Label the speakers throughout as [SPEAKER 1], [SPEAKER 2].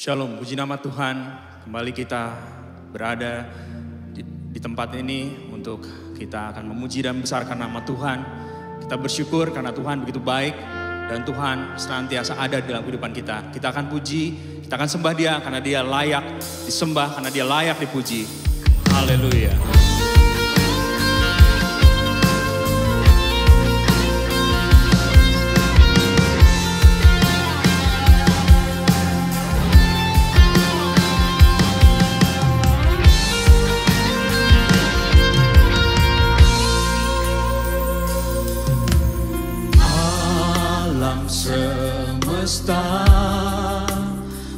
[SPEAKER 1] Shalom, puji nama Tuhan. Kembali kita berada di tempat ini untuk kita akan memuji dan membesarkan nama Tuhan. Kita bersyukur karena Tuhan begitu baik dan Tuhan senantiasa ada dalam kehidupan kita. Kita akan puji, kita akan sembah Dia karena Dia layak disembah, karena Dia layak dipuji. Haleluya. Semesta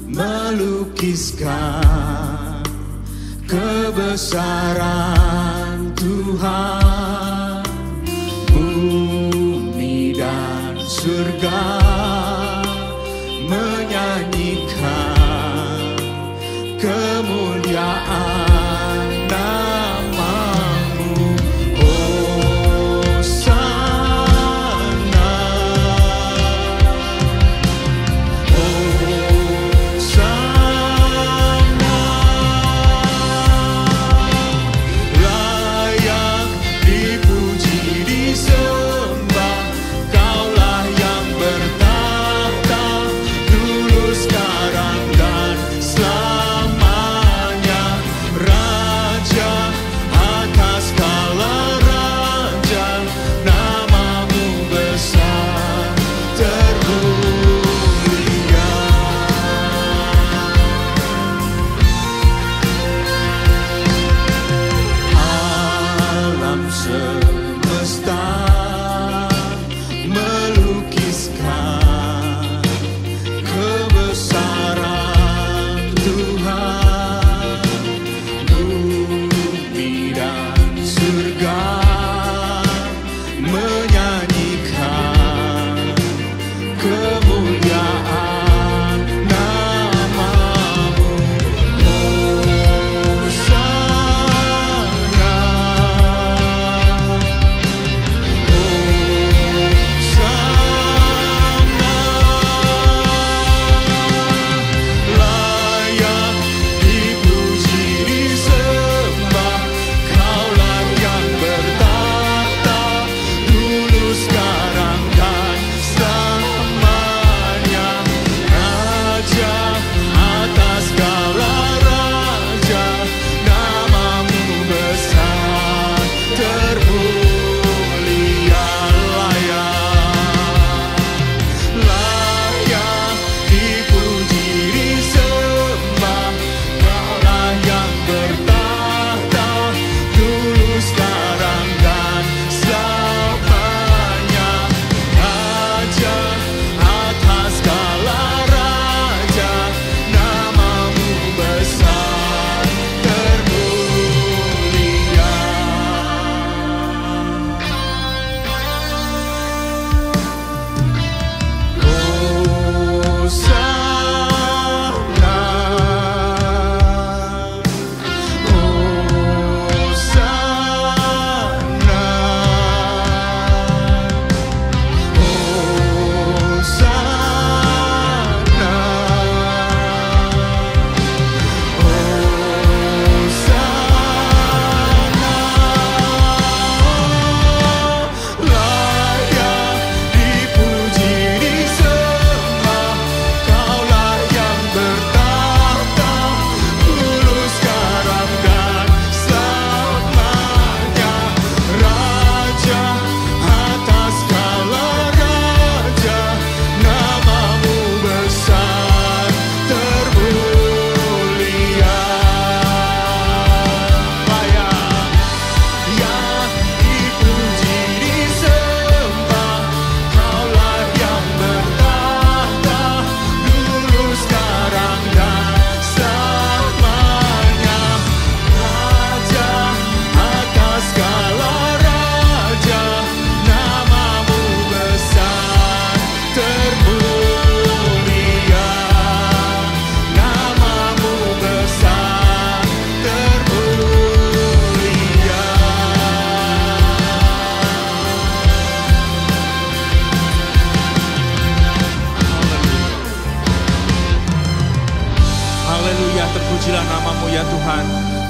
[SPEAKER 1] melukiskan kebesaran Tuhan, bumi dan surga menyanyikan kemuliaan namamu.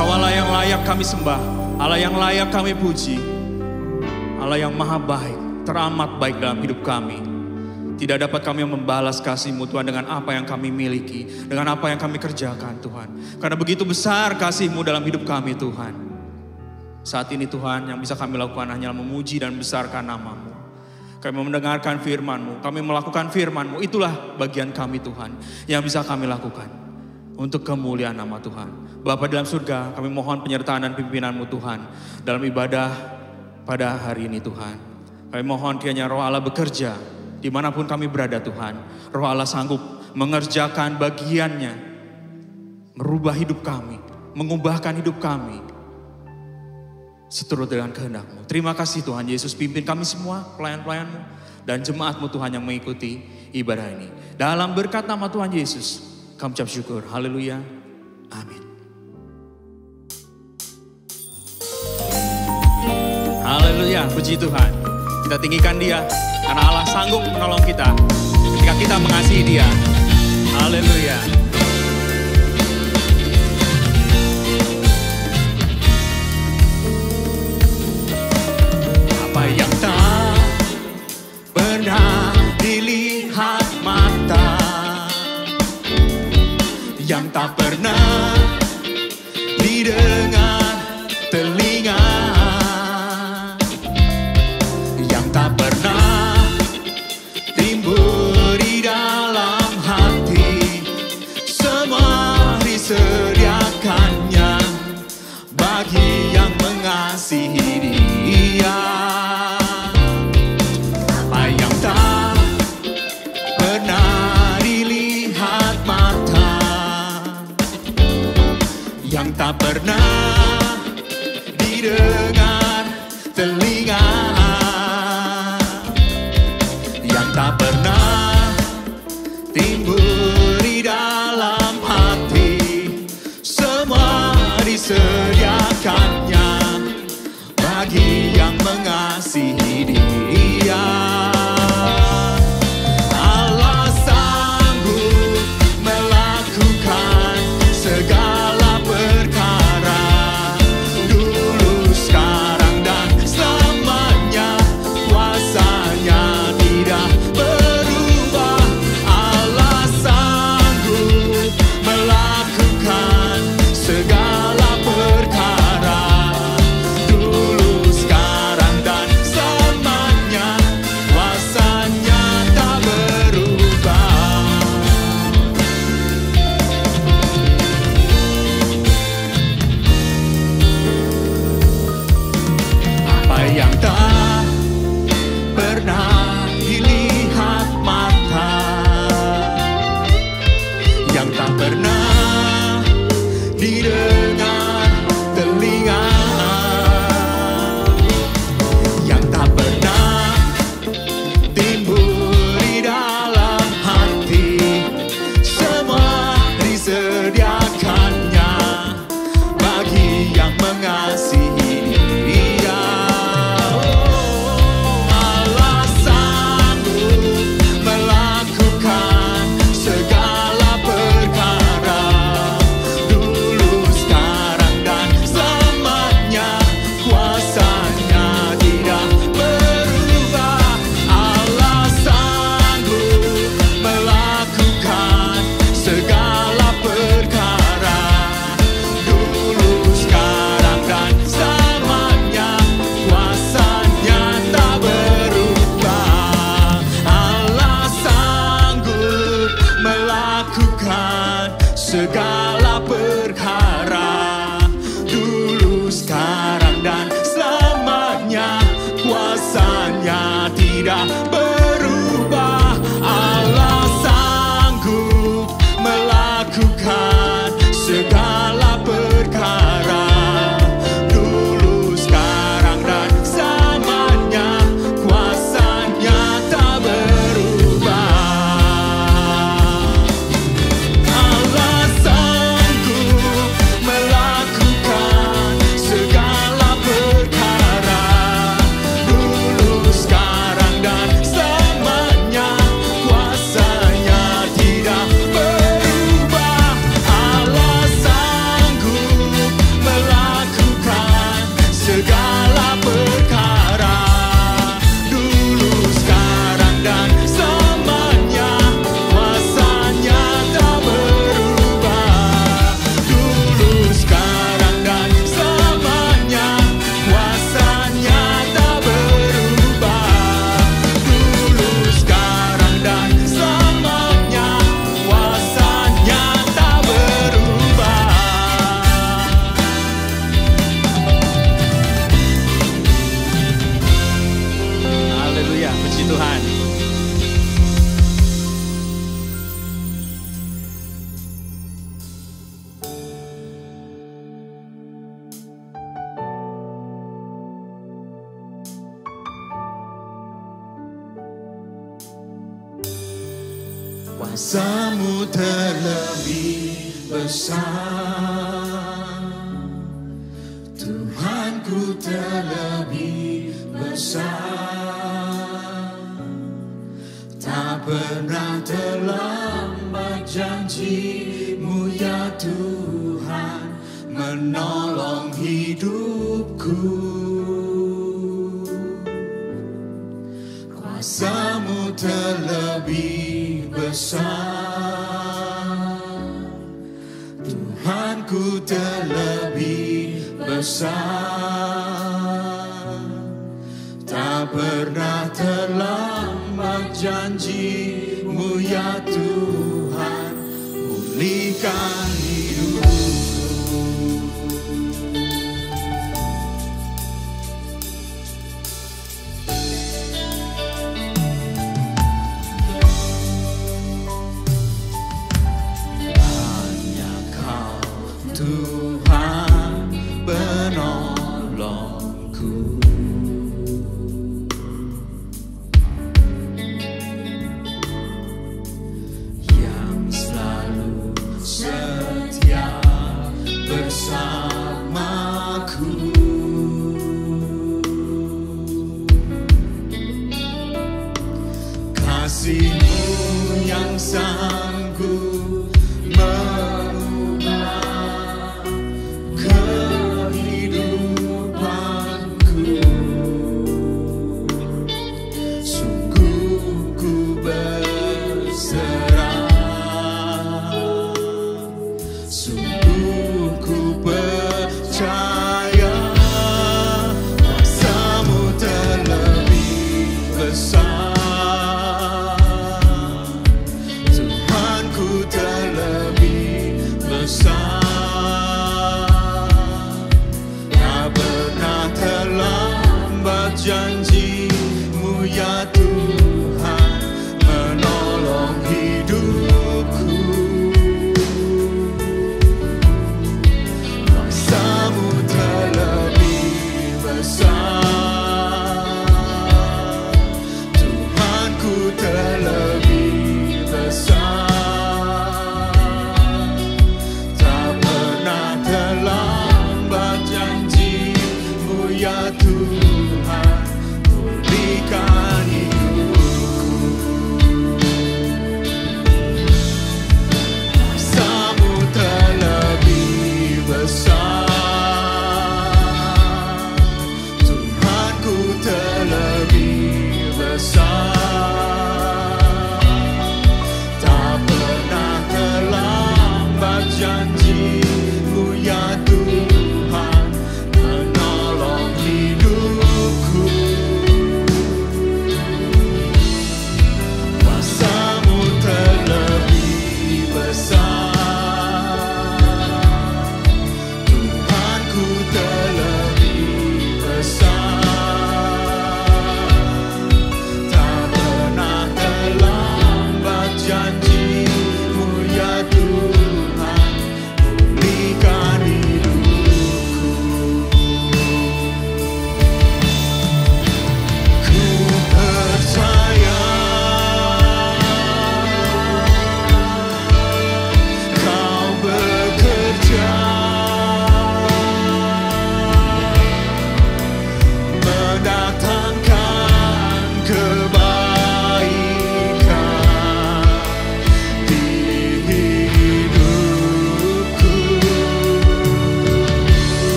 [SPEAKER 1] Kau Allah yang layak kami sembah, Allah yang layak kami puji, Allah yang maha baik, teramat baik dalam hidup kami. Tidak dapat kami membalas kasih-Mu Tuhan dengan apa yang kami miliki, dengan apa yang kami kerjakan Tuhan. Karena begitu besar kasih-Mu dalam hidup kami Tuhan. Saat ini Tuhan yang bisa kami lakukan hanyalah memuji dan besarkan nama-Mu. Kami mendengarkan firman-Mu, kami melakukan firman-Mu, itulah bagian kami Tuhan yang bisa kami lakukan. Untuk kemuliaan nama Tuhan. Bapa dalam surga, kami mohon penyertaan dan pimpinan-Mu Tuhan dalam ibadah pada hari ini Tuhan. Kami mohon kiranya Roh Allah bekerja dimanapun kami berada Tuhan. Roh Allah sanggup mengerjakan bagiannya, merubah hidup kami, mengubahkan hidup kami seturut dengan kehendak-Mu. Terima kasih Tuhan Yesus, pimpin kami semua, pelayan-pelayan-Mu dan jemaat-Mu Tuhan yang mengikuti ibadah ini. Dalam berkat nama Tuhan Yesus, kami ucap syukur. Haleluya. Amin. Haleluya, puji Tuhan. Kita tinggikan Dia, karena Allah sanggup menolong kita ketika kita mengasihi Dia. Haleluya. Apa yang tak pernah dilihat mata, yang tak pernah didengar telinga, yang tak pernah timbul di dalam hati, semua disediakannya bagi yang mengasihi Dia. Apa yang tak pernah dilihat mata, yang tak pernah Kuasa-Mu terlebih besar, Tuhanku terlebih besar. Tak pernah terlambat janji-Mu ya Tuhan, menolong hidupku. Kuasa-Mu terlebih besar, Tuhanku terlebih besar. Tak pernah terlambat janji-Mu ya Tuhan, pulihkan hidupku. Hanya Kau Tuhan penolongku. Setia bersamaku, kasih-Mu yang sanggup mengubah kehidupanku. Sungguh ku berserah, sungguh ku percaya, kuasa-Mu terlebih besar, Tuhanku terlebih besar. Tak pernah terlambat janji-Mu ya Tuhan, menolong hidupku. Kuasa-Mu terlebih besar, Tuhanku terlebih besar. Tak pernah terlambat janji-Mu ya Tuhan, pulihkan hidupku. Kuasa-Mu terlebih besar, Tuhanku terlebih besar. Tak pernah terlambat janji-Mu ya Tuhan, menolong hidupku.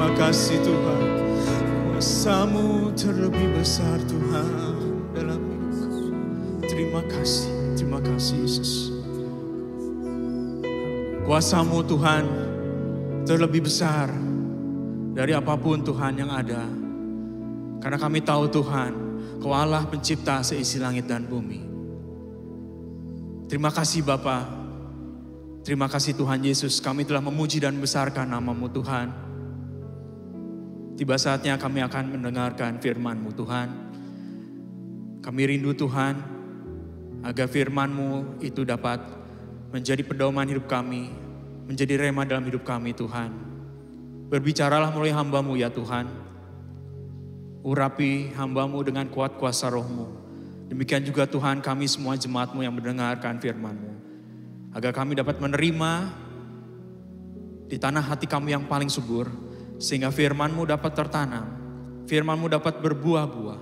[SPEAKER 1] Terima kasih Tuhan. Kuasa-Mu terlebih besar Tuhan dalam hidup kami. Terima kasih Yesus. Kuasa-Mu Tuhan terlebih besar dari apapun Tuhan yang ada. Karena kami tahu Tuhan, Kau Allah pencipta seisi langit dan bumi. Terima kasih Bapa. Terima kasih Tuhan Yesus, kami telah memuji dan membesarkan nama-Mu Tuhan. Tiba saatnya kami akan mendengarkan firman-Mu Tuhan. Kami rindu Tuhan, agar firman-Mu itu dapat menjadi pedoman hidup kami, menjadi rema dalam hidup kami Tuhan. Berbicaralah melalui hamba-Mu ya Tuhan. Urapi hamba-Mu dengan kuat kuasa Roh-Mu. Demikian juga Tuhan kami semua jemaat-Mu yang mendengarkan firman-Mu. Agar kami dapat menerima di tanah hati kami yang paling subur. Sehingga firman-Mu dapat tertanam. Firman-Mu dapat berbuah-buah.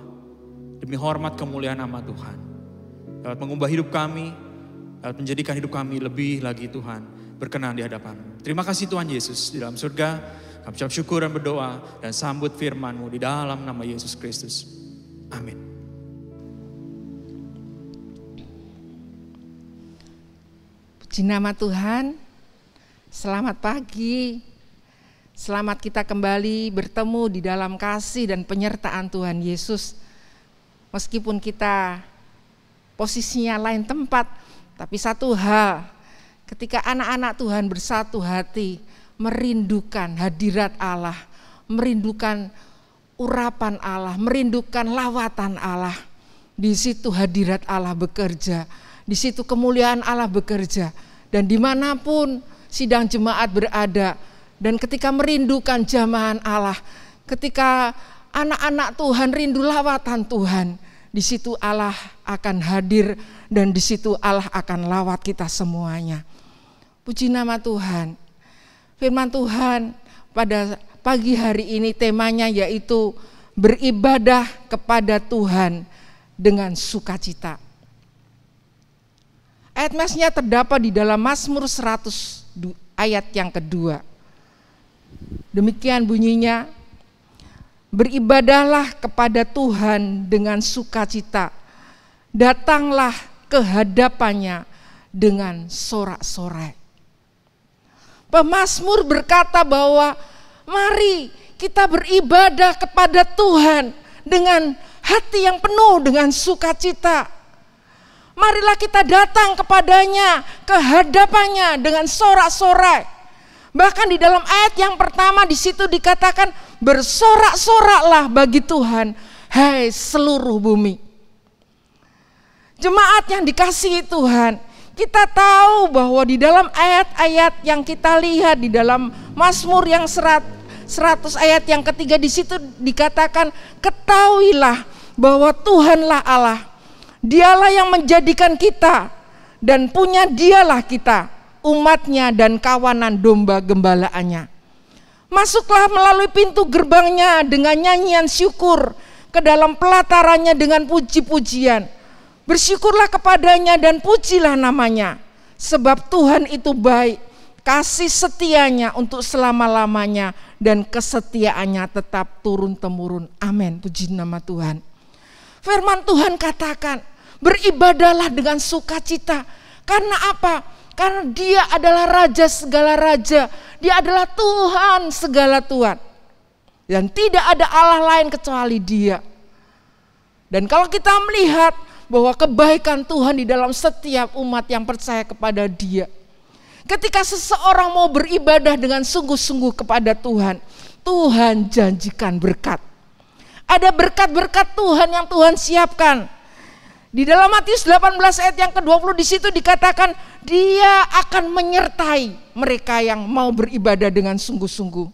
[SPEAKER 1] Demi hormat kemuliaan nama Tuhan. Dapat mengubah hidup kami. Dapat menjadikan hidup kami lebih lagi Tuhan berkenan di hadapan-Mu. Terima kasih Tuhan Yesus di dalam surga. Kami ucap syukur dan berdoa dan sambut firman-Mu di dalam nama Yesus Kristus. Amin.
[SPEAKER 2] Puji nama Tuhan. Selamat pagi. Selamat kita kembali bertemu di dalam kasih dan penyertaan Tuhan Yesus. Meskipun kita posisinya lain tempat, tapi satu hal, ketika anak-anak Tuhan bersatu hati, merindukan hadirat Allah, merindukan urapan Allah, merindukan lawatan Allah. Di situ hadirat Allah bekerja, di situ kemuliaan Allah bekerja. Dan dimanapun sidang jemaat berada, dan ketika merindukan jamahan Allah, ketika anak-anak Tuhan rindu lawatan Tuhan, di situ Allah akan hadir dan di situ Allah akan lawat kita semuanya. Puji nama Tuhan. Firman Tuhan pada pagi hari ini temanya yaitu beribadah kepada Tuhan dengan sukacita. Ayat masnya terdapat di dalam Mazmur 100 ayat yang kedua. Demikian bunyinya, beribadahlah kepada Tuhan dengan sukacita, datanglah ke hadapannya dengan sorak-sorai. Pemazmur berkata bahwa mari kita beribadah kepada Tuhan dengan hati yang penuh dengan sukacita. Marilah kita datang kepadanya, ke hadapannya dengan sorak-sorai. Bahkan di dalam ayat yang pertama di situ dikatakan bersorak-soraklah bagi Tuhan, hai seluruh bumi. Jemaat yang dikasihi Tuhan, kita tahu bahwa di dalam ayat-ayat yang kita lihat di dalam Mazmur yang 100 ayat yang ketiga di situ dikatakan, ketahuilah bahwa Tuhanlah Allah, Dialah yang menjadikan kita dan punya Dialah kita, umatnya dan kawanan domba gembalaannya. Masuklah melalui pintu gerbangnya dengan nyanyian syukur, ke dalam pelatarannya dengan puji-pujian. Bersyukurlah kepadanya dan pujilah namanya, sebab Tuhan itu baik, kasih setianya untuk selama-lamanya dan kesetiaannya tetap turun-temurun. Amin, puji nama Tuhan. Firman Tuhan katakan, beribadahlah dengan sukacita. Karena apa? Karena Dia adalah Raja segala raja. Dia adalah Tuhan segala Tuhan. Dan tidak ada Allah lain kecuali Dia. Dan kalau kita melihat bahwa kebaikan Tuhan di dalam setiap umat yang percaya kepada Dia, ketika seseorang mau beribadah dengan sungguh-sungguh kepada Tuhan, Tuhan janjikan berkat. Ada berkat-berkat Tuhan yang Tuhan siapkan. Di dalam Matius 18 ayat yang ke-20 di situ dikatakan Dia akan menyertai mereka yang mau beribadah dengan sungguh-sungguh.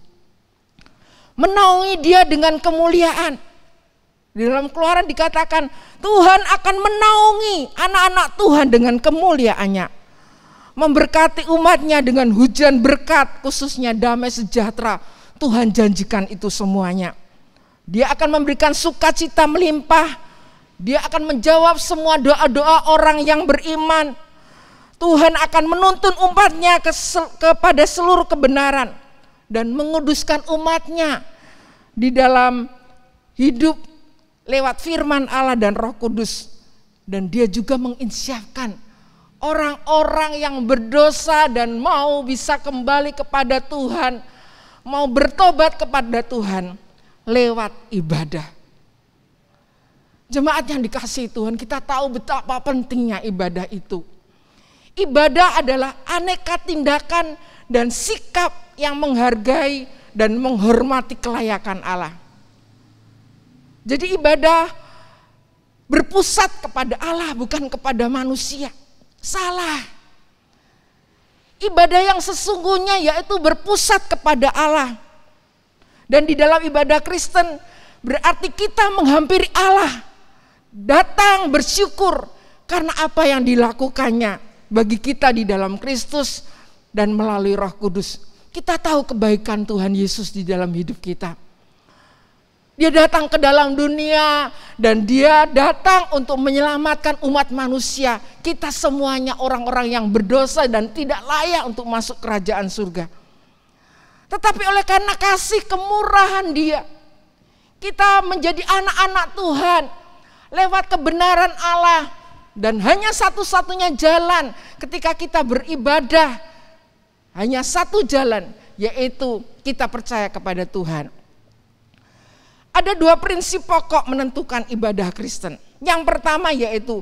[SPEAKER 2] Menaungi dia dengan kemuliaan. Di dalam Keluaran dikatakan Tuhan akan menaungi anak-anak Tuhan dengan kemuliaannya. Memberkati umatnya dengan hujan berkat, khususnya damai sejahtera. Tuhan janjikan itu semuanya. Dia akan memberikan sukacita melimpah. Dia akan menjawab semua doa-doa orang yang beriman. Tuhan akan menuntun umatnya kepada seluruh kebenaran. dan menguduskan umatnya di dalam hidup lewat firman Allah dan Roh Kudus. Dan dia juga menginsyafkan orang-orang yang berdosa dan mau bisa kembali kepada Tuhan, mau bertobat kepada Tuhan lewat ibadah. Jemaat yang dikasihi Tuhan, kita tahu betapa pentingnya ibadah itu. Ibadah adalah aneka tindakan dan sikap yang menghargai dan menghormati kelayakan Allah. Jadi ibadah berpusat kepada Allah, bukan kepada manusia. Salah. Ibadah yang sesungguhnya yaitu berpusat kepada Allah. Dan di dalam ibadah Kristen berarti kita menghampiri Allah, datang bersyukur karena apa yang dilakukannya bagi kita di dalam Kristus dan melalui Roh Kudus. Kita tahu kebaikan Tuhan Yesus di dalam hidup kita. Dia datang ke dalam dunia dan dia datang untuk menyelamatkan umat manusia. Kita semuanya orang-orang yang berdosa dan tidak layak untuk masuk kerajaan surga. Tetapi oleh karena kasih kemurahan dia, kita menjadi anak-anak Tuhan lewat kebenaran Allah. Dan hanya satu-satunya jalan ketika kita beribadah, hanya satu jalan, yaitu kita percaya kepada Tuhan. Ada dua prinsip pokok menentukan ibadah Kristen. Yang pertama yaitu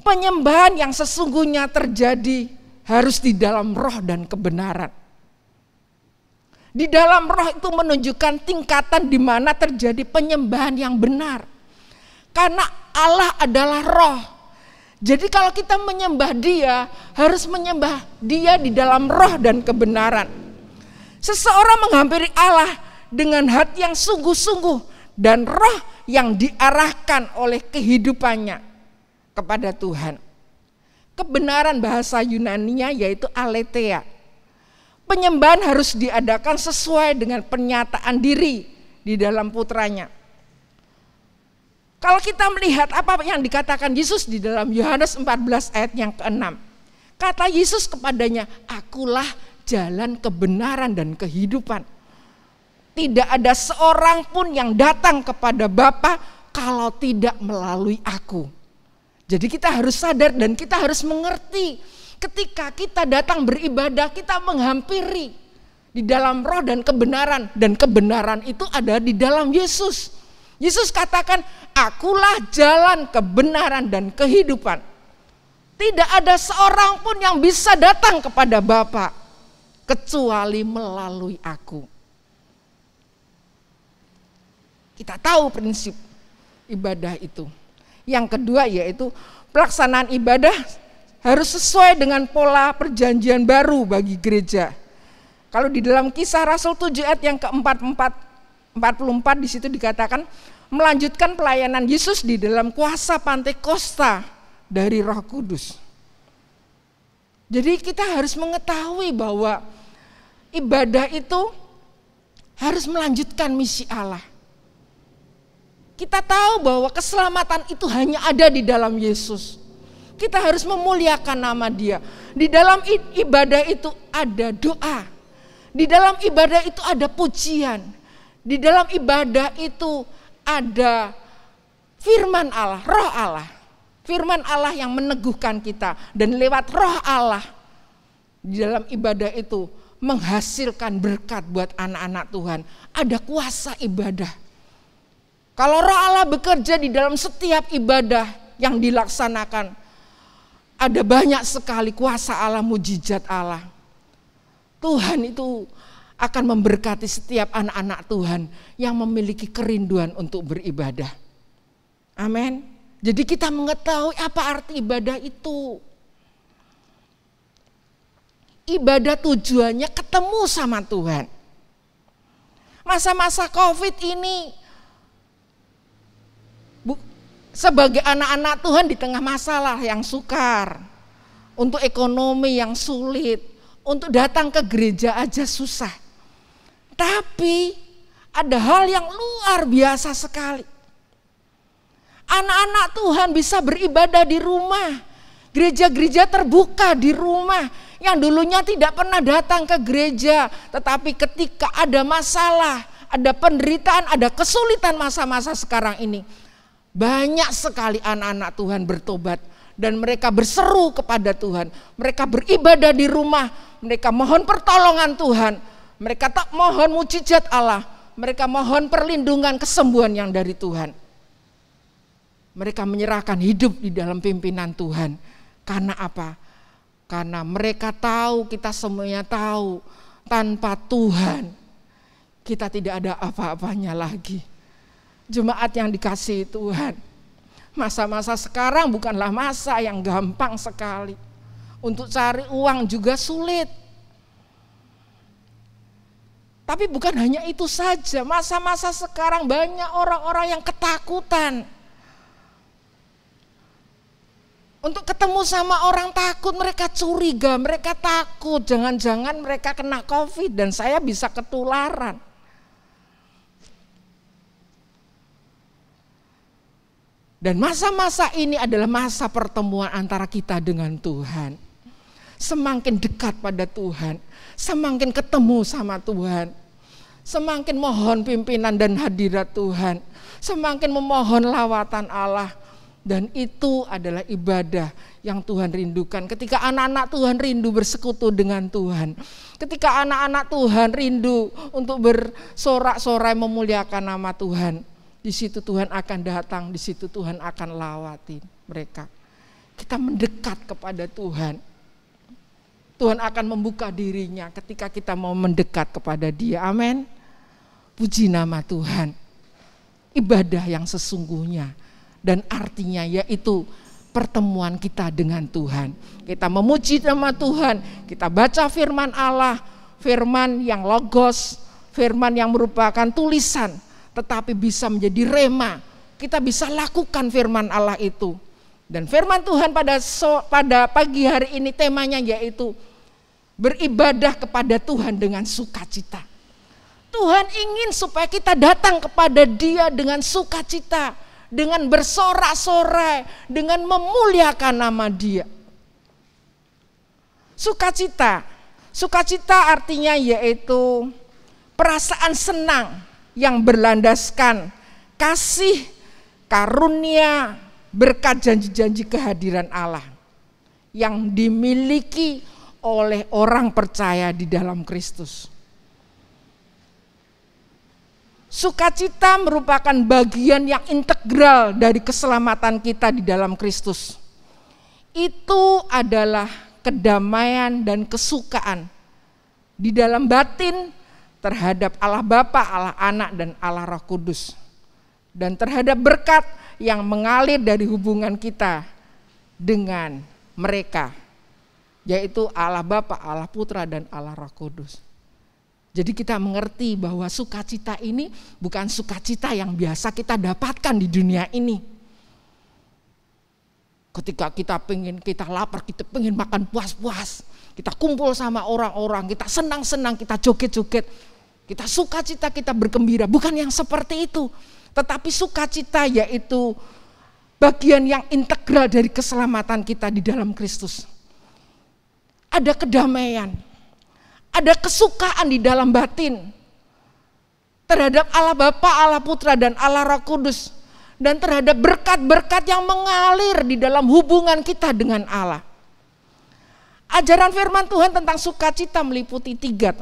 [SPEAKER 2] penyembahan yang sesungguhnya terjadi harus di dalam roh dan kebenaran. Di dalam roh itu menunjukkan tingkatan di mana terjadi penyembahan yang benar. Karena Allah adalah roh. Jadi kalau kita menyembah dia, harus menyembah dia di dalam roh dan kebenaran. Seseorang menghampiri Allah dengan hati yang sungguh-sungguh dan roh yang diarahkan oleh kehidupannya kepada Tuhan. Kebenaran bahasa Yunaninya yaitu aletheia. Penyembahan harus diadakan sesuai dengan pernyataan diri di dalam putranya. Kalau kita melihat apa yang dikatakan Yesus di dalam Yohanes 14 ayat yang ke-6. Kata Yesus kepadanya, "Akulah jalan kebenaran dan kehidupan. Tidak ada seorang pun yang datang kepada Bapa kalau tidak melalui aku." Jadi kita harus sadar dan kita harus mengerti. Ketika kita datang beribadah, kita menghampiri di dalam roh dan kebenaran itu ada di dalam Yesus. Yesus katakan, "Akulah jalan kebenaran dan kehidupan. Tidak ada seorang pun yang bisa datang kepada Bapa kecuali melalui aku." Kita tahu prinsip ibadah itu. Yang kedua yaitu pelaksanaan ibadah harus sesuai dengan pola perjanjian baru bagi gereja. Kalau di dalam Kisah Rasul 7 ayat yang ke-44 di situ dikatakan melanjutkan pelayanan Yesus di dalam kuasa Pantekosta dari Roh Kudus. Jadi kita harus mengetahui bahwa ibadah itu harus melanjutkan misi Allah. Kita tahu bahwa keselamatan itu hanya ada di dalam Yesus. Kita harus memuliakan nama Dia. Di dalam ibadah itu ada doa. Di dalam ibadah itu ada pujian. Di dalam ibadah itu ada firman Allah, roh Allah. Firman Allah yang meneguhkan kita. Dan lewat roh Allah di dalam ibadah itu menghasilkan berkat buat anak-anak Tuhan. Ada kuasa ibadah. Kalau roh Allah bekerja di dalam setiap ibadah yang dilaksanakan, ada banyak sekali kuasa Allah, mujizat Allah. Tuhan itu akan memberkati setiap anak-anak Tuhan yang memiliki kerinduan untuk beribadah. Amin. Jadi kita mengetahui apa arti ibadah itu. Ibadah tujuannya ketemu sama Tuhan. Masa-masa COVID ini, sebagai anak-anak Tuhan di tengah masalah yang sukar, untuk ekonomi yang sulit, untuk datang ke gereja aja susah. Tapi ada hal yang luar biasa sekali. Anak-anak Tuhan bisa beribadah di rumah. Gereja-gereja terbuka di rumah. yang dulunya tidak pernah datang ke gereja, tetapi ketika ada masalah, ada penderitaan, ada kesulitan masa-masa sekarang ini, banyak sekali anak-anak Tuhan bertobat dan mereka berseru kepada Tuhan. Mereka beribadah di rumah, mereka mohon pertolongan Tuhan, mereka tak mohon mujizat Allah, mereka mohon perlindungan, kesembuhan yang dari Tuhan. Mereka menyerahkan hidup di dalam pimpinan Tuhan. Karena apa? Karena mereka tahu, kita semuanya tahu, tanpa Tuhan kita tidak ada apa-apanya lagi. Jemaat yang dikasihi Tuhan, masa-masa sekarang bukanlah masa yang gampang sekali. Untuk cari uang juga sulit. Tapi bukan hanya itu saja, masa-masa sekarang banyak orang-orang yang ketakutan. Untuk ketemu sama orang takut, mereka curiga, mereka takut, jangan-jangan mereka kena COVID dan saya bisa ketularan. Dan masa-masa ini adalah masa pertemuan antara kita dengan Tuhan. Semakin dekat pada Tuhan, semakin ketemu sama Tuhan, semakin mohon pimpinan dan hadirat Tuhan, semakin memohon lawatan Allah. Dan itu adalah ibadah yang Tuhan rindukan. Ketika anak-anak Tuhan rindu bersekutu dengan Tuhan, ketika anak-anak Tuhan rindu untuk bersorak-sorai memuliakan nama Tuhan, di situ Tuhan akan datang, di situ Tuhan akan lawati mereka. Kita mendekat kepada Tuhan. Tuhan akan membuka dirinya ketika kita mau mendekat kepada Dia. Amin. Puji nama Tuhan. Ibadah yang sesungguhnya dan artinya yaitu pertemuan kita dengan Tuhan. Kita memuji nama Tuhan, kita baca firman Allah, firman yang logos, firman yang merupakan tulisan, tetapi bisa menjadi rema. Kita bisa lakukan firman Allah itu. Dan firman Tuhan pada pagi hari ini temanya yaitu beribadah kepada Tuhan dengan sukacita. Tuhan ingin supaya kita datang kepada Dia dengan sukacita, dengan bersorak-sorai, dengan memuliakan nama Dia. Sukacita artinya yaitu perasaan senang yang berlandaskan kasih, karunia, berkat janji-janji kehadiran Allah yang dimiliki oleh orang percaya di dalam Kristus. Sukacita merupakan bagian yang integral dari keselamatan kita di dalam Kristus. Itu adalah kedamaian dan kesukaan di dalam batin terhadap Allah Bapa, Allah Anak, dan Allah Roh Kudus. Dan terhadap berkat yang mengalir dari hubungan kita dengan mereka, yaitu Allah Bapa, Allah Putra, dan Allah Roh Kudus. Jadi kita mengerti bahwa sukacita ini bukan sukacita yang biasa kita dapatkan di dunia ini. Ketika kita lapar, kita pengen makan puas-puas, kita kumpul sama orang-orang, kita senang-senang, kita joget-joget, kita sukacita, kita bergembira. Bukan yang seperti itu, tetapi sukacita yaitu bagian yang integral dari keselamatan kita di dalam Kristus. Ada kedamaian, ada kesukaan di dalam batin terhadap Allah Bapa, Allah Putra, dan Allah Roh Kudus, dan terhadap berkat-berkat yang mengalir di dalam hubungan kita dengan Allah. Ajaran firman Tuhan tentang sukacita meliputi 3,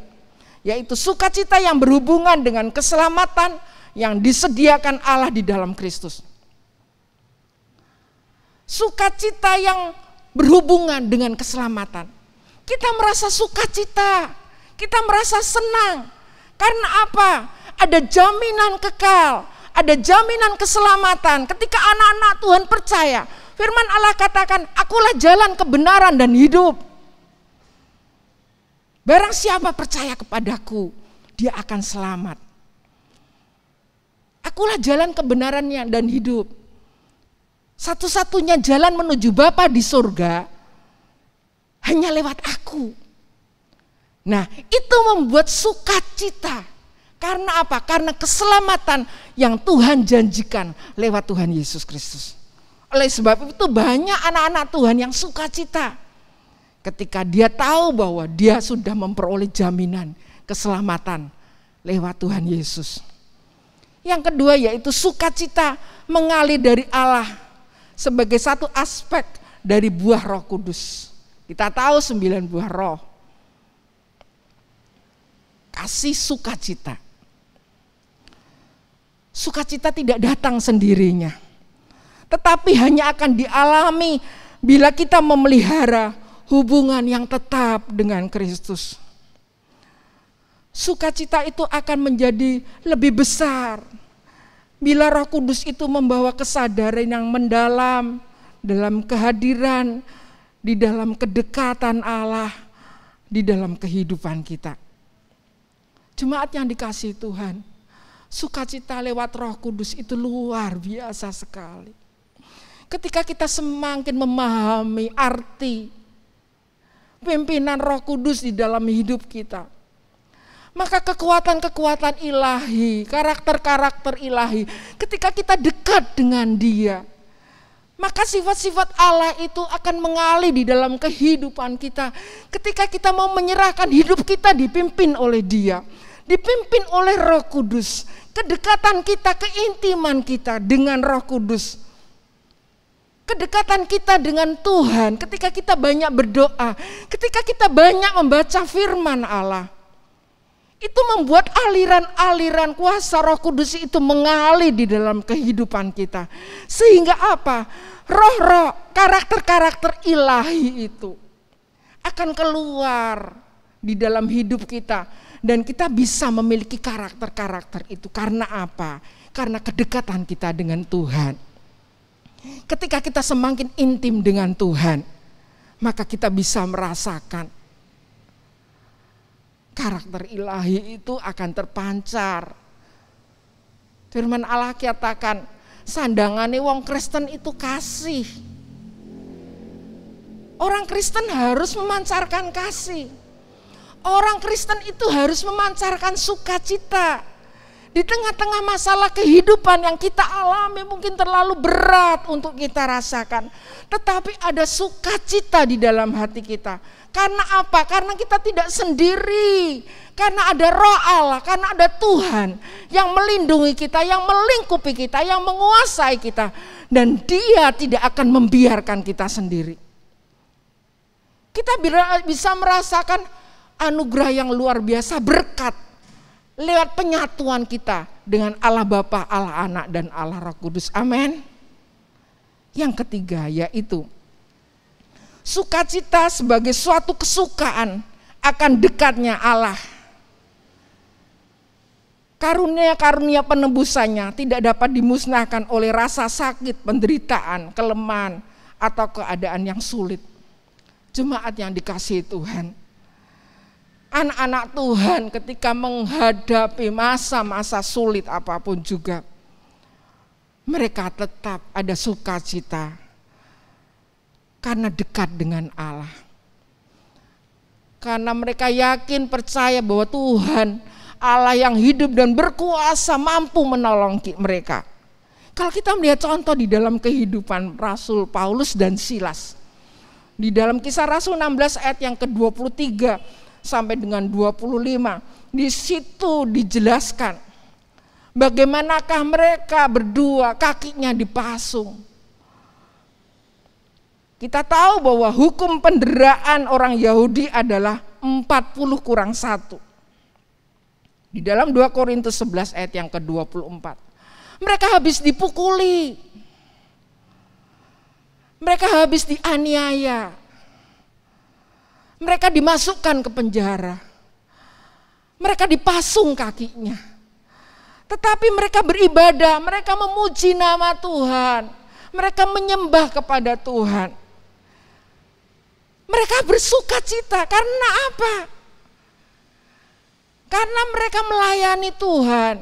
[SPEAKER 2] yaitu sukacita yang berhubungan dengan keselamatan yang disediakan Allah di dalam Kristus. Sukacita yang berhubungan dengan keselamatan. Kita merasa sukacita, kita merasa senang. Karena apa? Ada jaminan kekal, ada jaminan keselamatan. Ketika anak-anak Tuhan percaya, firman Allah katakan, akulah jalan kebenaran dan hidup. Barang siapa percaya kepadaku, dia akan selamat. Akulah jalan kebenarannya dan hidup. Satu-satunya jalan menuju Bapa di surga hanya lewat aku. Nah, itu membuat sukacita. Karena apa? Karena keselamatan yang Tuhan janjikan lewat Tuhan Yesus Kristus. Oleh sebab itu banyak anak-anak Tuhan yang sukacita. ketika dia tahu bahwa dia sudah memperoleh jaminan keselamatan lewat Tuhan Yesus. Yang kedua yaitu sukacita mengalir dari Allah sebagai satu aspek dari buah Roh Kudus. Kita tahu 9 buah roh. Kasih, sukacita. Sukacita tidak datang sendirinya, tetapi hanya akan dialami bila kita memelihara hubungan yang tetap dengan Kristus. Sukacita itu akan menjadi lebih besar bila Roh Kudus itu membawa kesadaran yang mendalam dalam kehadiran, di dalam kedekatan Allah, di dalam kehidupan kita. Jemaat yang dikasihi Tuhan, sukacita lewat Roh Kudus itu luar biasa sekali. Ketika kita semakin memahami arti pimpinan Roh Kudus di dalam hidup kita, maka kekuatan-kekuatan ilahi, karakter-karakter ilahi, ketika kita dekat dengan Dia, maka sifat-sifat Allah itu akan mengalir di dalam kehidupan kita. Ketika kita mau menyerahkan hidup kita dipimpin oleh Dia, dipimpin oleh Roh Kudus, kedekatan kita, keintiman kita dengan Roh Kudus, kedekatan kita dengan Tuhan, ketika kita banyak berdoa, ketika kita banyak membaca firman Allah, itu membuat aliran-aliran kuasa Roh Kudus itu mengalir di dalam kehidupan kita. Sehingga apa? Roh-roh, karakter-karakter ilahi itu akan keluar di dalam hidup kita. Dan kita bisa memiliki karakter-karakter itu. Karena apa? Karena kedekatan kita dengan Tuhan. Ketika kita semakin intim dengan Tuhan, maka kita bisa merasakan karakter ilahi itu akan terpancar. Firman Allah katakan, sandangane wong Kristen itu kasih. Orang Kristen harus memancarkan kasih. Orang Kristen itu harus memancarkan sukacita. Di tengah-tengah masalah kehidupan yang kita alami mungkin terlalu berat untuk kita rasakan. Tetapi ada sukacita di dalam hati kita. Karena apa? Karena kita tidak sendiri. Karena ada Roh Allah, karena ada Tuhan yang melindungi kita, yang melingkupi kita, yang menguasai kita. Dan Dia tidak akan membiarkan kita sendiri. Kita bisa merasakan anugerah yang luar biasa, berkat lewat penyatuan kita dengan Allah Bapa, Allah Anak, dan Allah Roh Kudus. Amin. Yang ketiga yaitu sukacita sebagai suatu kesukaan akan dekatnya Allah. Karunia-karunia penebusannya tidak dapat dimusnahkan oleh rasa sakit, penderitaan, kelemahan, atau keadaan yang sulit. Jemaat yang dikasihi Tuhan, anak-anak Tuhan ketika menghadapi masa-masa sulit apapun juga, mereka tetap ada sukacita karena dekat dengan Allah. Karena mereka yakin, percaya bahwa Tuhan Allah yang hidup dan berkuasa mampu menolong mereka. Kalau kita melihat contoh di dalam kehidupan Rasul Paulus dan Silas, di dalam Kisah Rasul 16 ayat yang ke-23 sampai dengan 25, di situ dijelaskan bagaimanakah mereka berdua kakinya dipasung. Kita tahu bahwa hukum penderaan orang Yahudi adalah 40 kurang 1. Di dalam 2 Korintus 11 ayat yang ke-24. Mereka habis dipukuli. Mereka habis dianiaya. Mereka dimasukkan ke penjara. Mereka dipasung kakinya. Tetapi mereka beribadah, mereka memuji nama Tuhan. Mereka menyembah kepada Tuhan. Mereka bersukacita karena apa? Karena mereka melayani Tuhan.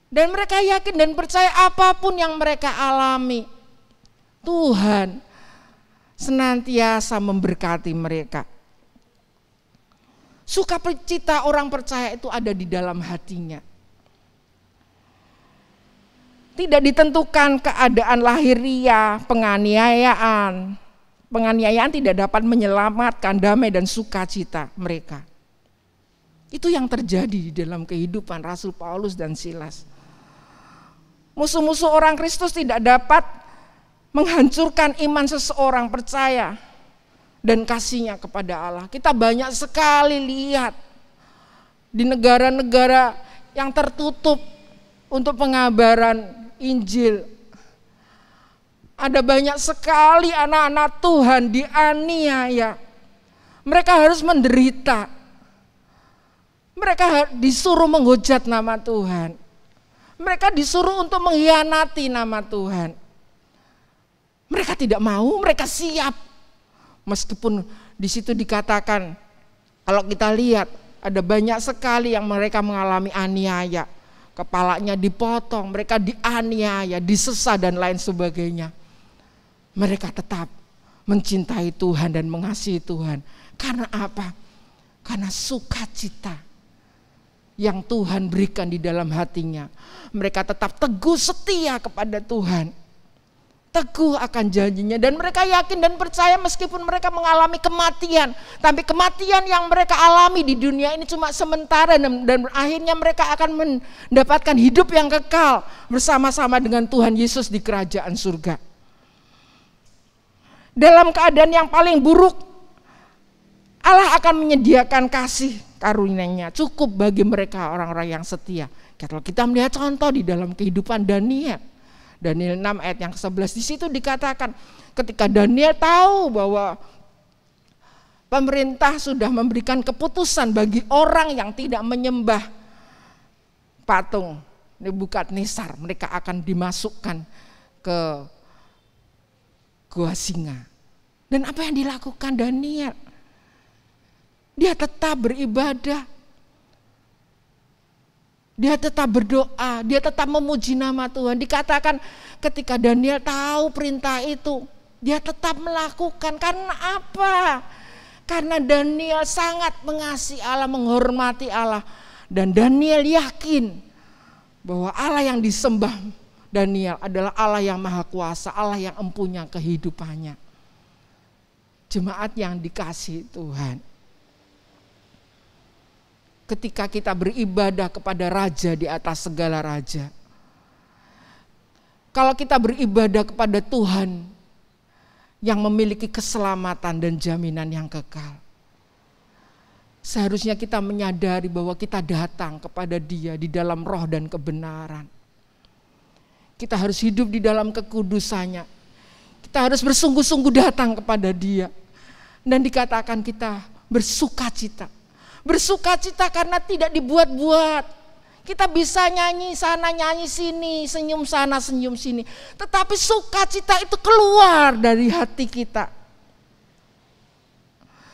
[SPEAKER 2] Dan mereka yakin dan percaya apapun yang mereka alami, Tuhan senantiasa memberkati mereka. Sukacita orang percaya itu ada di dalam hatinya. Tidak ditentukan keadaan lahiriah, penganiayaan, penganiayaan tidak dapat menyelamatkan damai dan sukacita mereka. Itu yang terjadi di dalam kehidupan Rasul Paulus dan Silas. Musuh-musuh orang Kristus tidak dapat menghancurkan iman seseorang percaya dan kasihnya kepada Allah. Kita banyak sekali lihat di negara-negara yang tertutup untuk pengabaran Injil. Ada banyak sekali anak-anak Tuhan dianiaya. Mereka harus menderita. Mereka disuruh menghujat nama Tuhan. Mereka disuruh untuk mengkhianati nama Tuhan. Mereka tidak mau, mereka siap. Meskipun di situ dikatakan, kalau kita lihat ada banyak sekali yang mereka mengalami aniaya. Kepalanya dipotong, mereka dianiaya, disesat dan lain sebagainya. Mereka tetap mencintai Tuhan dan mengasihi Tuhan. Karena apa? Karena sukacita yang Tuhan berikan di dalam hatinya. Mereka tetap teguh setia kepada Tuhan. Teguh akan janjinya. Dan mereka yakin dan percaya meskipun mereka mengalami kematian. Tapi kematian yang mereka alami di dunia ini cuma sementara. Dan akhirnya mereka akan mendapatkan hidup yang kekal bersama-sama dengan Tuhan Yesus di kerajaan surga. Dalam keadaan yang paling buruk, Allah akan menyediakan kasih karunia-Nya cukup bagi mereka orang-orang yang setia. Kalau kita melihat contoh di dalam kehidupan Daniel 6 ayat yang ke-11, di situ dikatakan ketika Daniel tahu bahwa pemerintah sudah memberikan keputusan bagi orang yang tidak menyembah patung Nebukadnezar, mereka akan dimasukkan ke gua singa. Dan apa yang dilakukan Daniel? Dia tetap beribadah. Dia tetap berdoa, dia tetap memuji nama Tuhan. Dikatakan ketika Daniel tahu perintah itu, dia tetap melakukan. Karena apa? Karena Daniel sangat mengasihi Allah, menghormati Allah. Dan Daniel yakin bahwa Allah yang disembah Daniel adalah Allah yang maha kuasa, Allah yang empunya kehidupannya. Jemaat yang dikasihi Tuhan. Ketika kita beribadah kepada Raja di atas segala raja. Kalau kita beribadah kepada Tuhan yang memiliki keselamatan dan jaminan yang kekal. Seharusnya kita menyadari bahwa kita datang kepada Dia di dalam roh dan kebenaran. Kita harus hidup di dalam kekudusannya. Kita harus bersungguh-sungguh datang kepada Dia. Dan dikatakan kita bersukacita. Bersukacita karena tidak dibuat-buat. Kita bisa nyanyi sana, nyanyi sini, senyum sana, senyum sini. Tetapi sukacita itu keluar dari hati kita.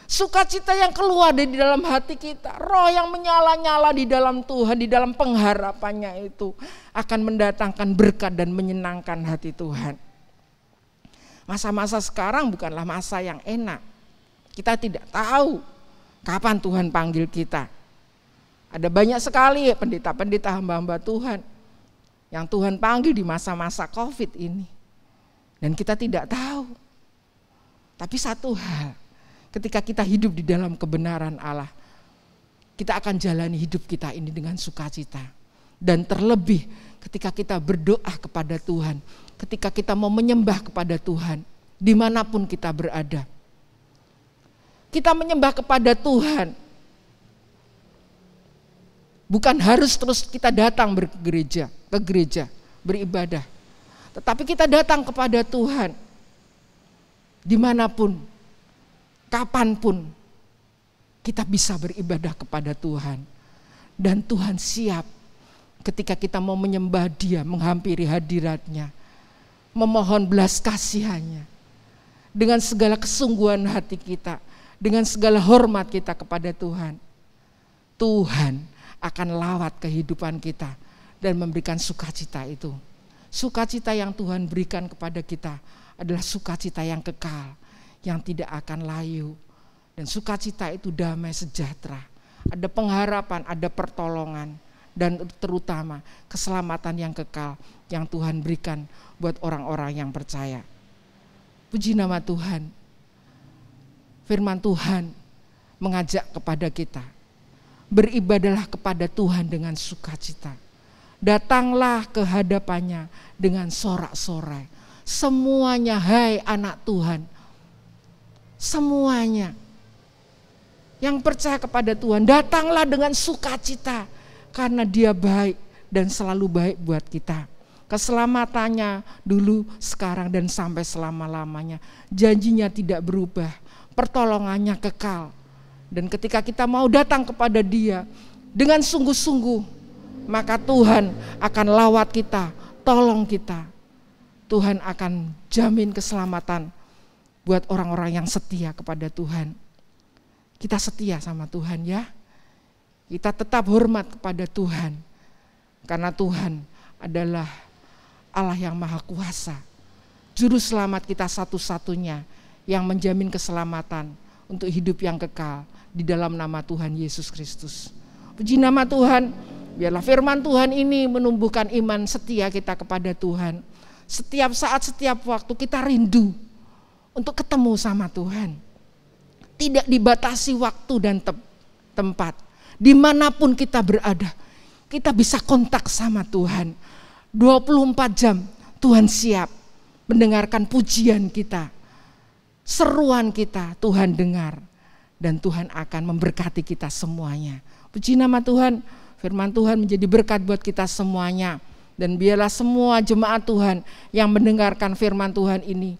[SPEAKER 2] Sukacita yang keluar dari dalam hati kita. Roh yang menyala-nyala di dalam Tuhan, di dalam pengharapannya itu akan mendatangkan berkat dan menyenangkan hati Tuhan. Masa-masa sekarang bukanlah masa yang enak. Kita tidak tahu kapan Tuhan panggil kita. Ada banyak sekali pendeta-pendeta hamba-hamba Tuhan yang Tuhan panggil di masa-masa COVID ini. Dan kita tidak tahu. Tapi satu hal, ketika kita hidup di dalam kebenaran Allah, kita akan jalani hidup kita ini dengan sukacita. Dan terlebih ketika kita berdoa kepada Tuhan, ketika kita mau menyembah kepada Tuhan, dimanapun kita berada. Kita menyembah kepada Tuhan. Bukan harus terus kita datang ke gereja, beribadah. Tetapi kita datang kepada Tuhan. Dimanapun, kapanpun, kita bisa beribadah kepada Tuhan. Dan Tuhan siap ketika kita mau menyembah Dia, menghampiri hadirat-Nya, memohon belas kasihan-Nya. Dengan segala kesungguhan hati kita, dengan segala hormat kita kepada Tuhan. Tuhan akan lawat kehidupan kita dan memberikan sukacita itu. Sukacita yang Tuhan berikan kepada kita adalah sukacita yang kekal, yang tidak akan layu. Dan sukacita itu damai sejahtera. Ada pengharapan, ada pertolongan, dan terutama keselamatan yang kekal yang Tuhan berikan buat orang-orang yang percaya. Puji nama Tuhan. Firman Tuhan mengajak kepada kita, beribadahlah kepada Tuhan dengan sukacita. Datanglah ke hadapannya dengan sorak-sorai. Semuanya, hai anak Tuhan, semuanya yang percaya kepada Tuhan, datanglah dengan sukacita, karena Dia baik dan selalu baik buat kita. Keselamatannya dulu, sekarang, dan sampai selama-lamanya. Janjinya tidak berubah, pertolongannya kekal. Dan ketika kita mau datang kepada Dia dengan sungguh-sungguh, maka Tuhan akan lawat kita, tolong kita. Tuhan akan jamin keselamatan buat orang-orang yang setia kepada Tuhan. Kita setia sama Tuhan ya. Kita tetap hormat kepada Tuhan. Karena Tuhan adalah Allah yang maha kuasa. Juru selamat kita satu-satunya yang menjamin keselamatan untuk hidup yang kekal di dalam nama Tuhan Yesus Kristus. Puji nama Tuhan, biarlah firman Tuhan ini menumbuhkan iman setia kita kepada Tuhan. Setiap saat, setiap waktu kita rindu untuk ketemu sama Tuhan. Tidak dibatasi waktu dan tempat. Dimanapun kita berada, kita bisa kontak sama Tuhan. 24 jam Tuhan siap mendengarkan pujian kita, seruan kita Tuhan dengar, dan Tuhan akan memberkati kita semuanya. Puji nama Tuhan, firman Tuhan menjadi berkat buat kita semuanya. Dan biarlah semua jemaat Tuhan yang mendengarkan firman Tuhan ini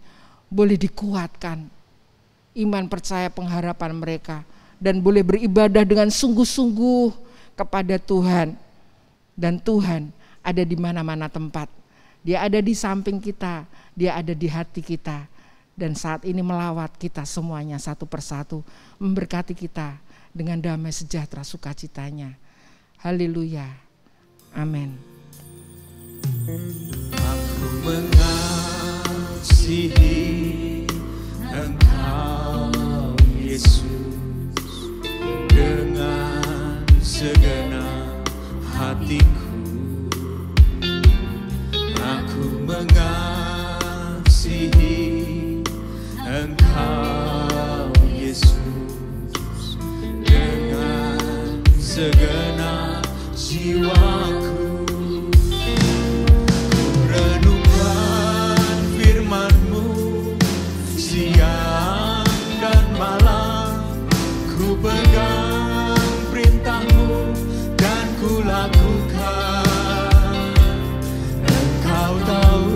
[SPEAKER 2] boleh dikuatkan iman, percaya, pengharapan mereka, dan boleh beribadah dengan sungguh-sungguh kepada Tuhan. Dan Tuhan ada di mana-mana tempat. Dia ada di samping kita, Dia ada di hati kita. Dan saat ini melawat kita semuanya satu persatu, memberkati kita dengan damai sejahtera sukacitanya. Haleluya. Amin.
[SPEAKER 1] Aku mengasihi Engkau Yesus dengan segenap hatiku. Aku mengasihi Engkau Yesus dengan segenap jiwaku. Ku renungkan firman-Mu siang dan malam, ku pegang perintah-Mu dan ku lakukan. Engkau tahu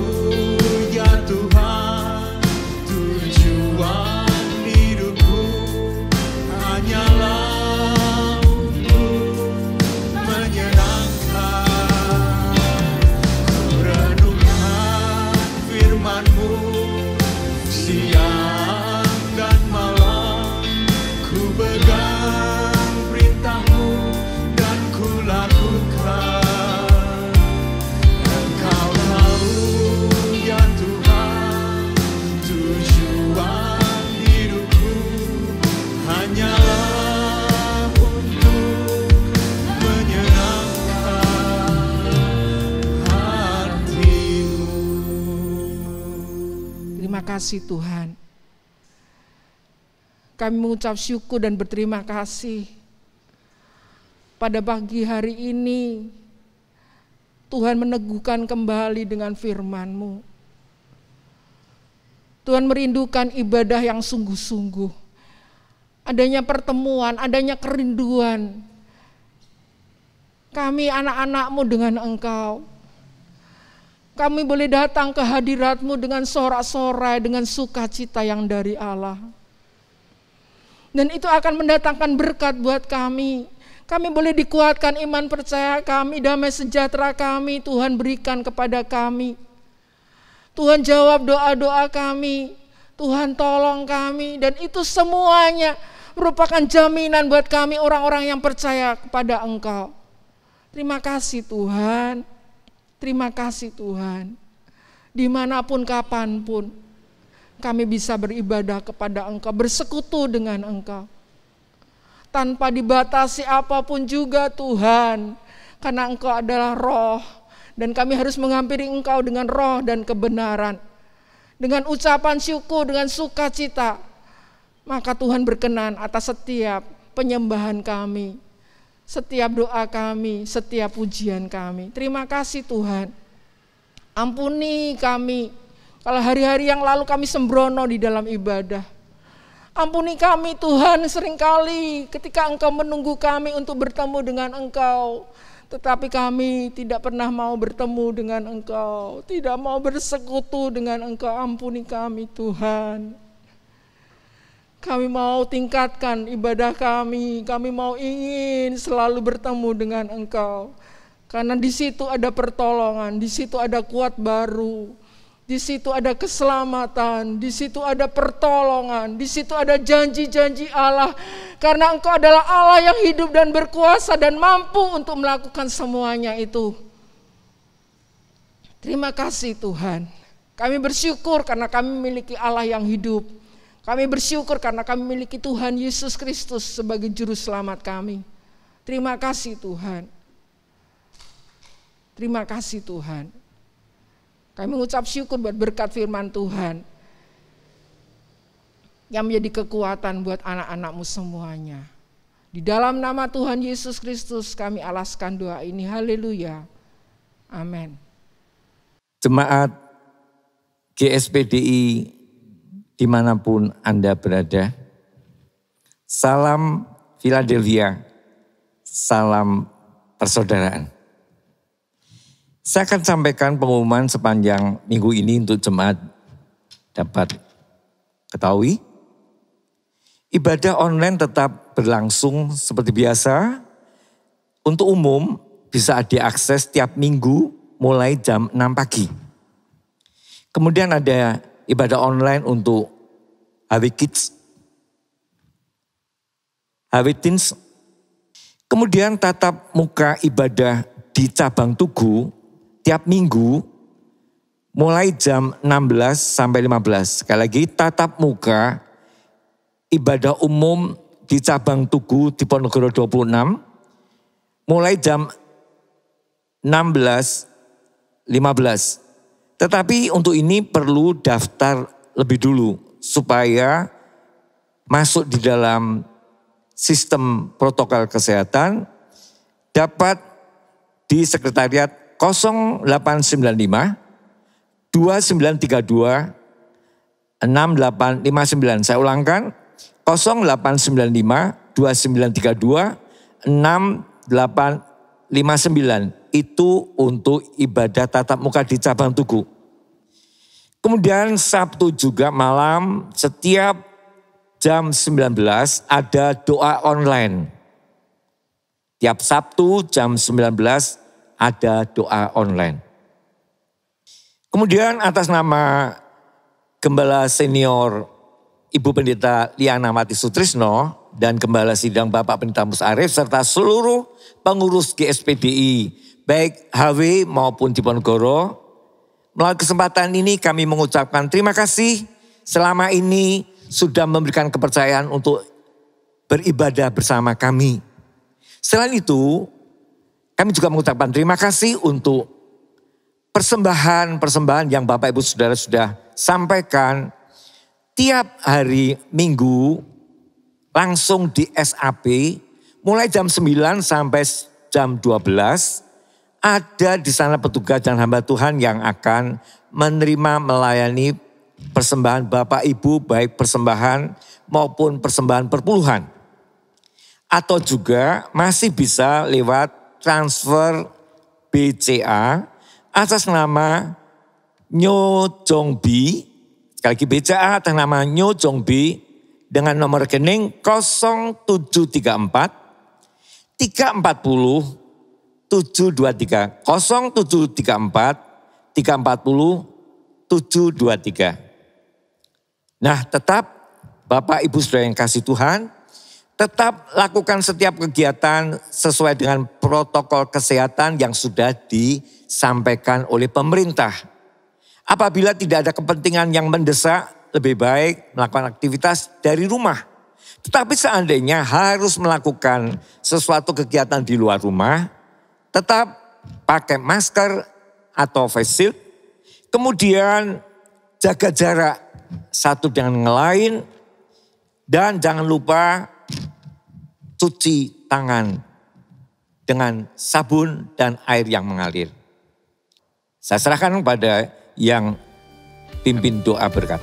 [SPEAKER 1] ya Tuhan, tujuan hidupku hanyalah untuk menyenangkan. Ku renungkan firman-Mu siang dan malam, ku pegang perintah-Mu dan ku lakukan. Engkau tahu ya Tuhan, tujuan hidupku hanyalah untuk menyenangkan hati-Mu.
[SPEAKER 2] Terima kasih Tuhan. Kami mengucap syukur dan berterima kasih pada pagi hari ini. Tuhan meneguhkan kembali dengan firman-Mu. Tuhan merindukan ibadah yang sungguh-sungguh. Adanya pertemuan, adanya kerinduan. Kami anak-anak-Mu dengan Engkau. Kami boleh datang ke hadirat-Mu dengan sorak-sorai, dengan sukacita yang dari Allah. Dan itu akan mendatangkan berkat buat kami. Kami boleh dikuatkan iman percaya kami, damai sejahtera kami Tuhan berikan kepada kami. Tuhan jawab doa-doa kami, Tuhan tolong kami, dan itu semuanya merupakan jaminan buat kami orang-orang yang percaya kepada Engkau. Terima kasih Tuhan, terima kasih Tuhan. Dimanapun kapanpun kami bisa beribadah kepada Engkau, bersekutu dengan Engkau. Tanpa dibatasi apapun juga Tuhan, karena Engkau adalah roh, dan kami harus menghampiri Engkau dengan roh dan kebenaran. Dengan ucapan syukur, dengan sukacita, Maka Tuhan berkenan atas setiap penyembahan kami, setiap doa kami, setiap pujian kami. Terima kasih Tuhan. Ampuni kami kalau hari-hari yang lalu kami sembrono di dalam ibadah. Ampuni kami Tuhan, seringkali ketika Engkau menunggu kami untuk bertemu dengan Engkau, tetapi kami tidak pernah mau bertemu dengan Engkau, tidak mau bersekutu dengan Engkau. Ampuni kami Tuhan. Kami mau tingkatkan ibadah kami mau ingin selalu bertemu dengan Engkau. Karena di situ ada pertolongan, di situ ada kuat baru, di situ ada keselamatan, di situ ada pertolongan, di situ ada janji-janji Allah. Karena Engkau adalah Allah yang hidup dan berkuasa dan mampu untuk melakukan semuanya itu. Terima kasih Tuhan. Kami bersyukur karena kami memiliki Allah yang hidup. Kami bersyukur karena kami memiliki Tuhan Yesus Kristus sebagai juru selamat kami. Terima kasih Tuhan. Terima kasih Tuhan. Kami mengucap syukur buat berkat firman Tuhan yang menjadi kekuatan buat anak-anak-Mu semuanya. Di dalam nama Tuhan Yesus Kristus kami alaskan doa ini. Haleluya. Amin.
[SPEAKER 3] Jemaat GSPDI dimanapun Anda berada, salam Philadelphia, salam persaudaraan. Saya akan sampaikan pengumuman sepanjang minggu ini untuk jemaat dapat ketahui. Ibadah online tetap berlangsung seperti biasa. Untuk umum bisa diakses tiap minggu mulai jam 6 pagi. Kemudian ada ibadah online untuk HW Kids, HW Teens. Kemudian tatap muka ibadah di cabang Tugu tiap minggu mulai jam 16 sampai 15. Sekali lagi tatap muka ibadah umum di cabang Tugu di Ponorogo 26 mulai jam 16.15. Tetapi untuk ini perlu daftar lebih dulu supaya masuk di dalam sistem protokol kesehatan. Dapat di sekretariat 0895 2932 6859. Saya ulangkan 0895 2932 6859. Itu untuk ibadah tatap muka di cabang Tugu. Kemudian Sabtu juga malam setiap jam 19 ada doa online. Tiap Sabtu jam 19 ada doa online. Kemudian atas nama Gembala Senior Ibu Pendeta Liana Mati Sutrisno dan Gembala Sidang Bapak Pendeta Mus Arif serta seluruh pengurus GSPDI baik HW maupun di Ponorogo. Melalui kesempatan ini kami mengucapkan terima kasih selama ini sudah memberikan kepercayaan untuk beribadah bersama kami. Selain itu, kami juga mengucapkan terima kasih untuk persembahan yang Bapak Ibu Saudara sudah sampaikan tiap hari Minggu langsung di SAP mulai jam 9 sampai jam 12. Ada di sana petugas dan hamba Tuhan yang akan menerima melayani persembahan Bapak Ibu baik persembahan maupun persembahan perpuluhan. Atau juga masih bisa lewat transfer BCA atas nama Nyo Jongbi. Sekali lagi BCA atas nama Nyo Jongbi dengan nomor rekening 0734 340 723 0734 340 723. Nah, tetap Bapak Ibu Saudara yang kasih Tuhan, tetap lakukan setiap kegiatan sesuai dengan protokol kesehatan yang sudah disampaikan oleh pemerintah. Apabila tidak ada kepentingan yang mendesak, lebih baik melakukan aktivitas dari rumah. Tetapi seandainya harus melakukan sesuatu kegiatan di luar rumah, tetap pakai masker atau face shield. Kemudian jaga jarak satu dengan yang lain. Dan jangan lupa cuci tangan dengan sabun dan air yang mengalir. Saya serahkan kepada yang pimpin doa berkat.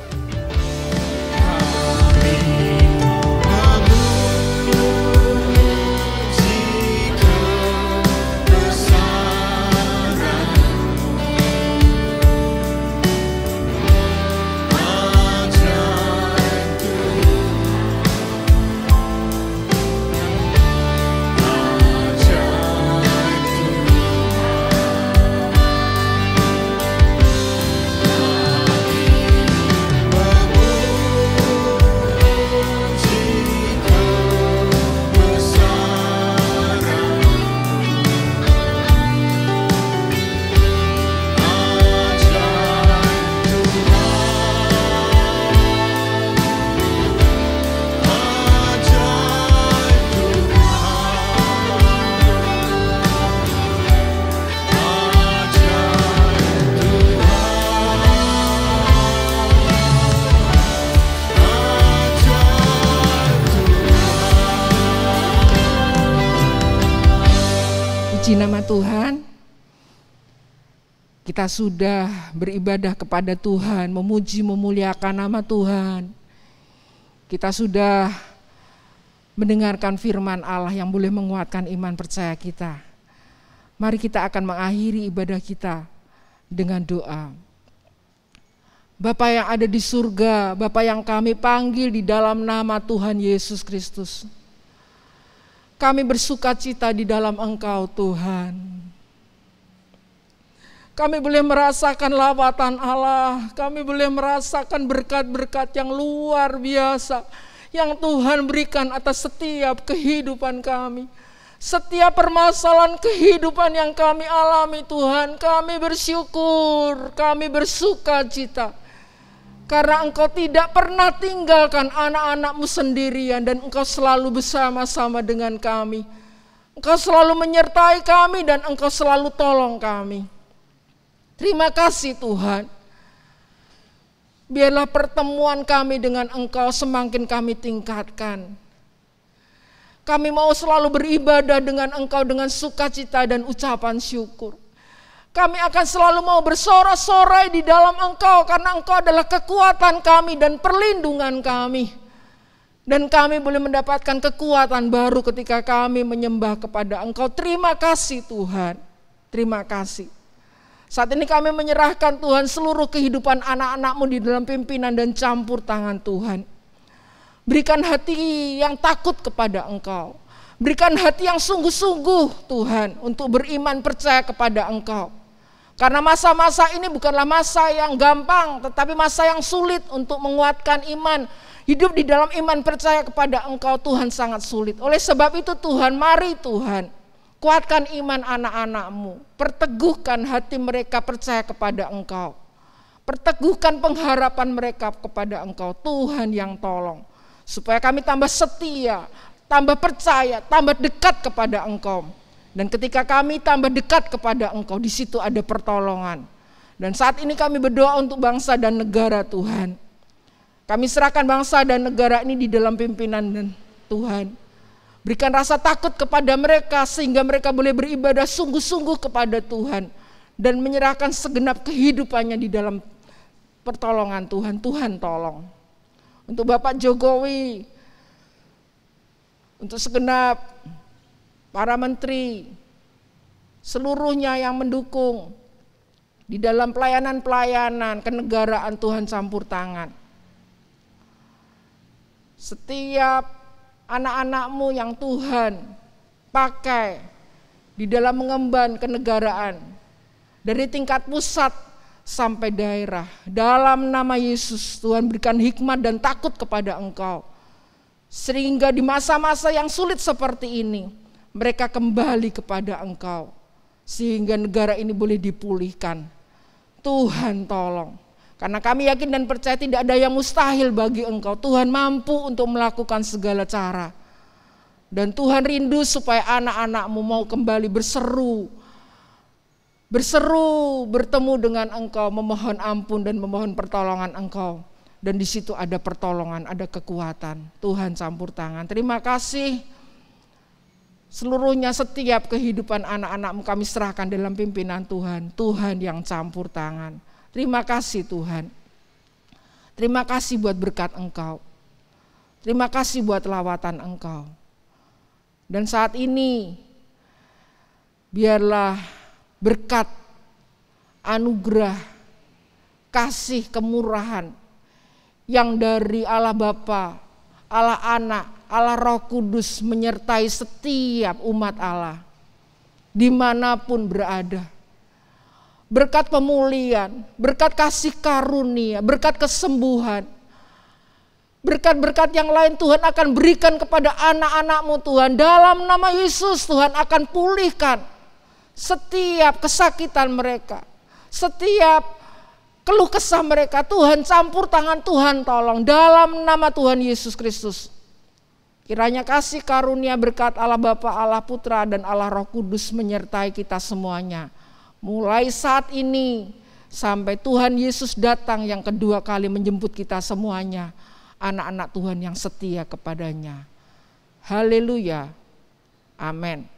[SPEAKER 2] Puji nama Tuhan, kita sudah beribadah kepada Tuhan, memuji memuliakan nama Tuhan. Kita sudah mendengarkan firman Allah yang boleh menguatkan iman percaya kita. Mari kita akan mengakhiri ibadah kita dengan doa. Bapa yang ada di surga, Bapa yang kami panggil di dalam nama Tuhan Yesus Kristus. Kami bersukacita di dalam Engkau Tuhan. Kami boleh merasakan lawatan Allah, kami boleh merasakan berkat-berkat yang luar biasa yang Tuhan berikan atas setiap kehidupan kami. Setiap permasalahan kehidupan yang kami alami Tuhan, kami bersyukur, kami bersukacita. Karena Engkau tidak pernah tinggalkan anak-anak-Mu sendirian dan Engkau selalu bersama-sama dengan kami. Engkau selalu menyertai kami dan Engkau selalu tolong kami. Terima kasih Tuhan. Biarlah pertemuan kami dengan Engkau semakin kami tingkatkan. Kami mau selalu beribadah dengan Engkau dengan sukacita dan ucapan syukur. Kami akan selalu mau bersorak-sorai di dalam Engkau karena Engkau adalah kekuatan kami dan perlindungan kami. Dan kami boleh mendapatkan kekuatan baru ketika kami menyembah kepada Engkau. Terima kasih Tuhan, terima kasih. Saat ini kami menyerahkan Tuhan seluruh kehidupan anak-anak-Mu di dalam pimpinan dan campur tangan Tuhan. Berikan hati yang takut kepada Engkau. Berikan hati yang sungguh-sungguh Tuhan untuk beriman percaya kepada Engkau. Karena masa-masa ini bukanlah masa yang gampang, tetapi masa yang sulit untuk menguatkan iman. Hidup di dalam iman percaya kepada Engkau Tuhan sangat sulit. Oleh sebab itu Tuhan, mari Tuhan, kuatkan iman anak-anak-Mu. Perteguhkan hati mereka percaya kepada Engkau. Perteguhkan pengharapan mereka kepada Engkau. Tuhan yang tolong. Supaya kami tambah setia, tambah percaya, tambah dekat kepada Engkau. Dan ketika kami tambah dekat kepada Engkau, di situ ada pertolongan. Dan saat ini kami berdoa untuk bangsa dan negara Tuhan. Kami serahkan bangsa dan negara ini di dalam pimpinan dan Tuhan. Berikan rasa takut kepada mereka sehingga mereka boleh beribadah sungguh-sungguh kepada Tuhan. Dan menyerahkan segenap kehidupannya di dalam pertolongan Tuhan. Tuhan tolong. Untuk Bapak Jokowi, untuk segenap para menteri, seluruhnya yang mendukung di dalam pelayanan-pelayanan kenegaraan Tuhan campur tangan. Setiap anak-anak-Mu yang Tuhan pakai di dalam mengemban kenegaraan dari tingkat pusat sampai daerah. Dalam nama Yesus Tuhan berikan hikmat dan takut kepada Engkau. Sehingga di masa-masa yang sulit seperti ini mereka kembali kepada Engkau. Sehingga negara ini boleh dipulihkan. Tuhan tolong. Karena kami yakin dan percaya tidak ada yang mustahil bagi Engkau. Tuhan mampu untuk melakukan segala cara. Dan Tuhan rindu supaya anak-anak-Mu mau kembali berseru. Berseru bertemu dengan Engkau, memohon ampun dan memohon pertolongan Engkau. Dan di situ ada pertolongan, ada kekuatan. Tuhan campur tangan. Terima kasih. Seluruhnya setiap kehidupan anak-anak-Mu kami serahkan dalam pimpinan Tuhan. Tuhan yang campur tangan. Terima kasih Tuhan. Terima kasih buat berkat Engkau. Terima kasih buat lawatan Engkau. Dan saat ini biarlah berkat, anugerah, kasih, kemurahan yang dari Allah Bapa, Allah Anak, Allah Roh Kudus menyertai setiap umat Allah dimanapun berada. Berkat pemulihan, berkat kasih karunia, berkat kesembuhan, berkat-berkat yang lain Tuhan akan berikan kepada anak-anak-Mu Tuhan. Dalam nama Yesus Tuhan akan pulihkan setiap kesakitan mereka, setiap keluh kesah mereka. Tuhan campur tangan, Tuhan tolong dalam nama Tuhan Yesus Kristus. Kiranya kasih karunia berkat Allah Bapa, Allah Putra dan Allah Roh Kudus menyertai kita semuanya. Mulai saat ini sampai Tuhan Yesus datang yang kedua kali menjemput kita semuanya. Anak-anak Tuhan yang setia kepadanya. Haleluya. Amin.